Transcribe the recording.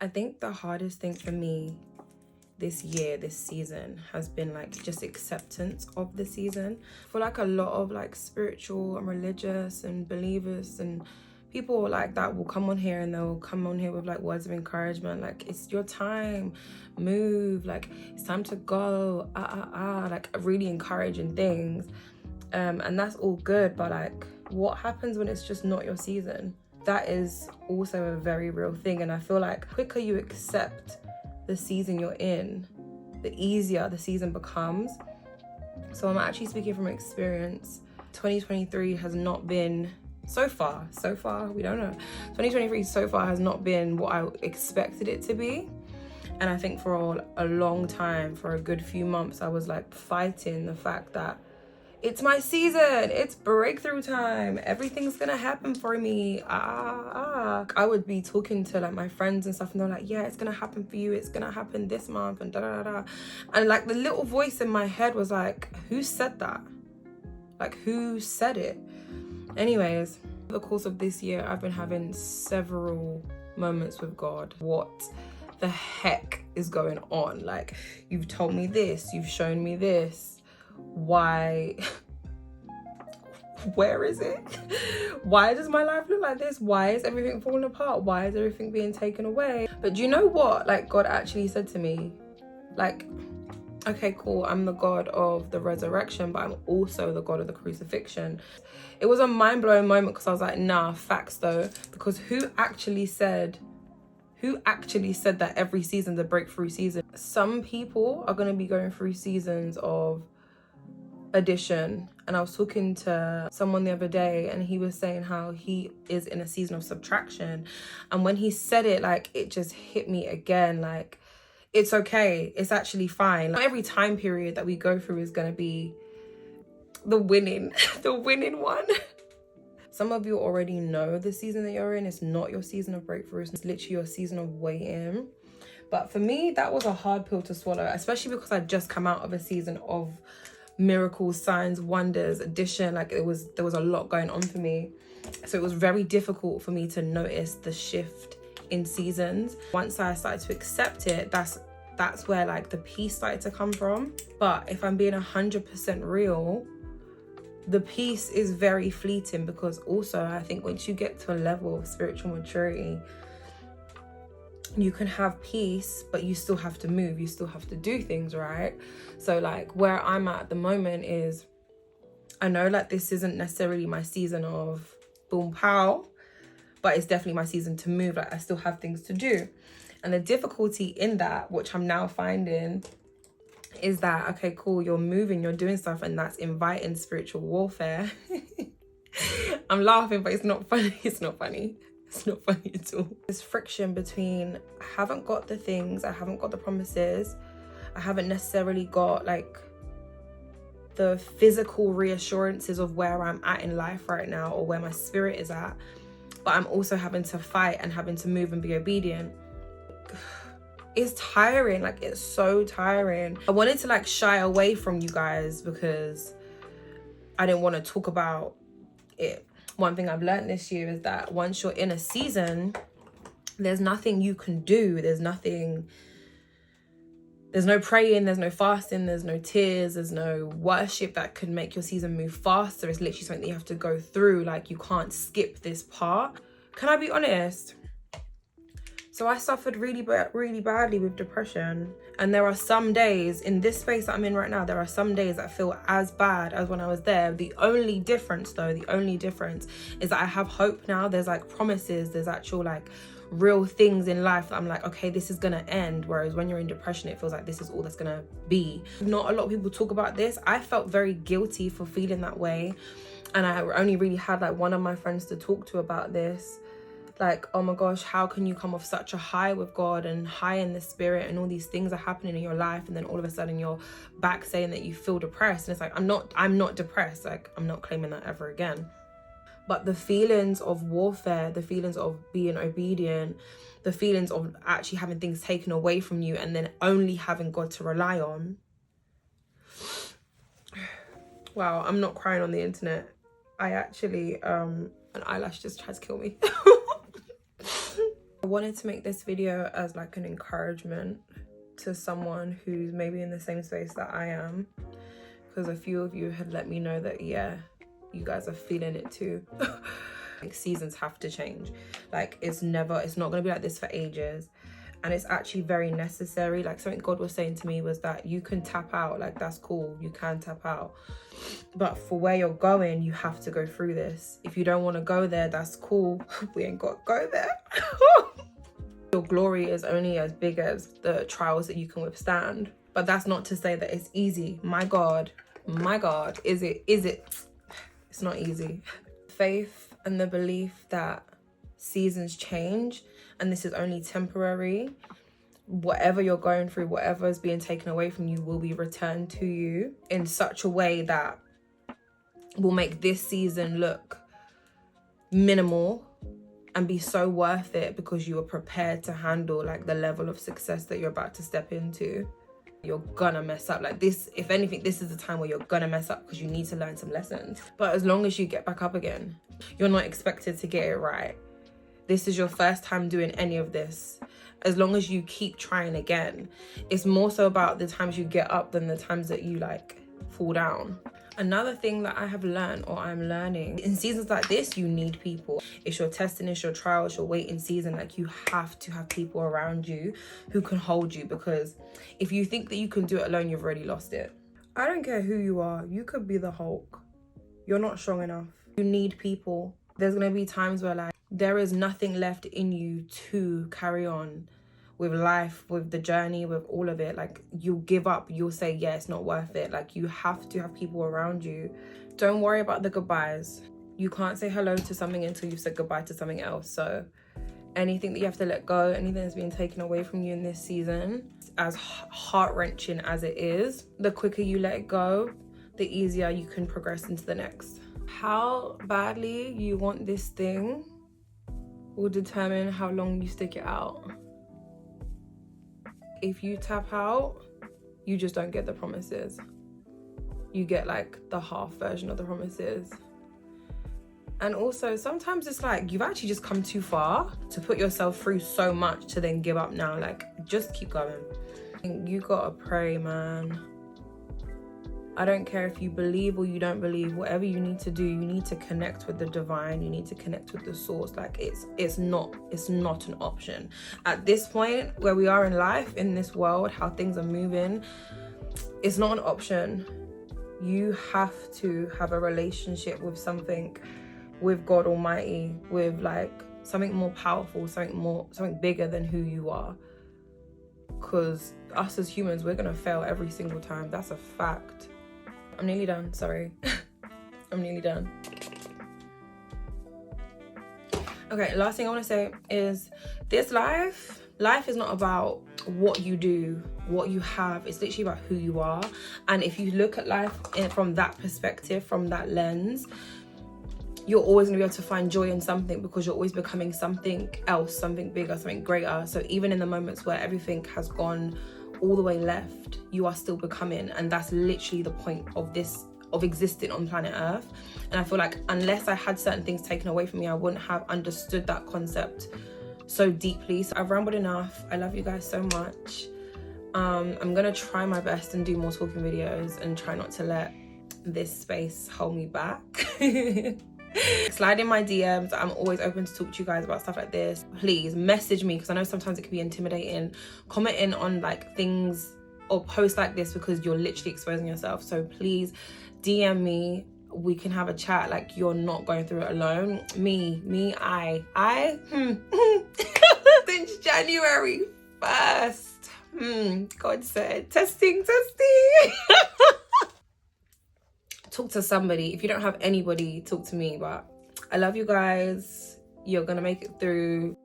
I think the hardest thing for me this year, this season, has been like just acceptance of the season. For like a lot of like spiritual and religious and believers and people like that will come on here and they'll come on here with like words of encouragement, like it's your time, move, like it's time to go, like really encouraging things, and that's all good, but like what happens when it's just not your season? That is also a very real thing. And I feel like the quicker you accept the season you're in, the easier the season becomes. So I'm actually speaking from experience. 2023 has not been, so far, we don't know. 2023 so far has not been what I expected it to be. And I think for a long time, for a good few months, I was like fighting the fact that it's my season, it's breakthrough time, everything's gonna happen for me. I would be talking to like my friends and stuff and they're like, yeah, it's gonna happen for you, it's gonna happen this month and da da da. And like the little voice in my head was like, who said that? Like, who said it? Anyways, over the course of this year, I've been having several moments with God. What the heck is going on? Like, you've told me this, you've shown me this. Why? Where is it? Why does my life look like this? Why is everything falling apart? Why is everything being taken away? But do you know what? Like, God actually said to me, like, okay, cool, I'm the God of the resurrection, but I'm also the God of the crucifixion. It was a mind-blowing moment because I was like, nah, facts though, because who actually said that every season's a breakthrough season? Some people are going to be going through seasons of addition, and I was talking to someone the other day and he was saying how he is in a season of subtraction, and when he said it, like, it just hit me again, like, it's okay, it's actually fine. Not every time period that we go through is going to be the winning one. Some of you already know the season that you're in. It's not your season of breakthrough, it's literally your season of waiting. But for me, that was a hard pill to swallow, especially because I'd just come out of a season of miracles, signs, wonders, addition. Like, there was a lot going on for me, so it was very difficult for me to notice the shift in seasons. Once I started to accept it, that's where like the peace started to come from. But if I'm being 100% real, the peace is very fleeting, because also I think once you get to a level of spiritual maturity, you can have peace, but you still have to move, you still have to do things, right? So like where I'm at the moment is, I know like this isn't necessarily my season of boom pow, but it's definitely my season to move. Like, I still have things to do. And the difficulty in that, which I'm now finding, is that, okay, cool, you're moving, you're doing stuff, and that's inviting spiritual warfare. I'm laughing, but it's not funny. It's not funny at all. There's friction between, I haven't got the things, I haven't got the promises, I haven't necessarily got like the physical reassurances of where I'm at in life right now, or where my spirit is at, but I'm also having to fight and having to move and be obedient. It's tiring, like, it's so tiring. I wanted to like shy away from you guys because I didn't want to talk about it. One thing I've learned this year is that once you're in a season, there's nothing you can do. There's no praying, there's no fasting, there's no tears, there's no worship that could make your season move faster. It's literally something that you have to go through. Like, you can't skip this part. Can I be honest? So I suffered really badly with depression. And there are some days in this space that I'm in right now, there are some days that feel as bad as when I was there. The only difference is that I have hope now. There's like promises, there's actual like real things in life that I'm like, okay, this is gonna end. Whereas when you're in depression, it feels like this is all that's gonna be. Not a lot of people talk about this. I felt very guilty for feeling that way. And I only really had like one of my friends to talk to about this. Like, oh my gosh, how can you come off such a high with God and high in the spirit, and all these things are happening in your life, and then all of a sudden you're back saying that you feel depressed? And it's like, I'm not depressed. Like, I'm not claiming that ever again. But the feelings of warfare, the feelings of being obedient, the feelings of actually having things taken away from you and then only having God to rely on. Wow, I'm not crying on the internet. I actually, an eyelash just tried to kill me. wanted to make this video as like an encouragement to someone who's maybe in the same space that I am, because a few of you had let me know that, yeah, you guys are feeling it too. Like, seasons have to change. Like, it's not gonna be like this for ages, and it's actually very necessary. Like, something God was saying to me was that you can tap out, like, that's cool, you can tap out, but for where you're going, you have to go through this. If you don't want to go there, that's cool. We ain't got to go there. Your glory is only as big as the trials that you can withstand. But that's not to say that it's easy. My God, is it? It's not easy. Faith and the belief that seasons change and this is only temporary. Whatever you're going through, whatever is being taken away from you will be returned to you in such a way that will make this season look minimal and be so worth it, because you are prepared to handle like the level of success that you're about to step into. You're gonna mess up. Like, this, if anything, this is the time where you're gonna mess up because you need to learn some lessons. But as long as you get back up again, you're not expected to get it right. This is your first time doing any of this. As long as you keep trying again, it's more so about the times you get up than the times that you like fall down. Another thing that I have learned, or I'm learning, in seasons like this, you need people. It's your testing, it's your trial, it's your waiting season. Like, you have to have people around you who can hold you, because if you think that you can do it alone, you've already lost it. I don't care who you are. You could be the Hulk. You're not strong enough. You need people. There's gonna be times where like there is nothing left in you to carry on with life, with the journey, with all of it. Like, you'll give up, you'll say, yeah, it's not worth it. Like, you have to have people around you. Don't worry about the goodbyes. You can't say hello to something until you've said goodbye to something else. So anything that you have to let go, anything that's been taken away from you in this season, as heart-wrenching as it is, the quicker you let it go, the easier you can progress into the next. How badly you want this thing will determine how long you stick it out. If you tap out, you just don't get the promises. You get like the half version of the promises. And also, sometimes it's like you've actually just come too far to put yourself through so much to then give up now. Like, just keep going. You gotta pray, man. I don't care if you believe or you don't believe. Whatever you need to do, you need to connect with the divine. You need to connect with the source. Like, it's not an option at this point where we are in life, in this world, how things are moving. It's not an option. You have to have a relationship with something, with God Almighty, with like something more powerful, something bigger than who you are. Because us as humans, we're gonna fail every single time. That's a fact. I'm nearly done, sorry. I'm nearly done. Okay, last thing I want to say is this life is not about what you do, what you have. It's literally about who you are. And if you look at life from that perspective, from that lens, you're always going to be able to find joy in something, because you're always becoming something else, something bigger, something greater. So even in the moments where everything has gone all the way left, you are still becoming. And that's literally the point of existing on planet Earth. And I feel like unless I had certain things taken away from me, I wouldn't have understood that concept so deeply. So I've rambled enough. I love you guys so much. I'm gonna try my best and do more talking videos and try not to let this space hold me back. Slide in my DMs. I'm always open to talk to you guys about stuff like this. Please message me, because I know sometimes it can be intimidating. Comment in on like things or posts like this, because you're literally exposing yourself. So please DM me. We can have a chat. Like, you're not going through it alone. I since January 1st. God said, testing. Talk to somebody. If you don't have anybody, talk to me. But I love you guys. You're gonna make it through.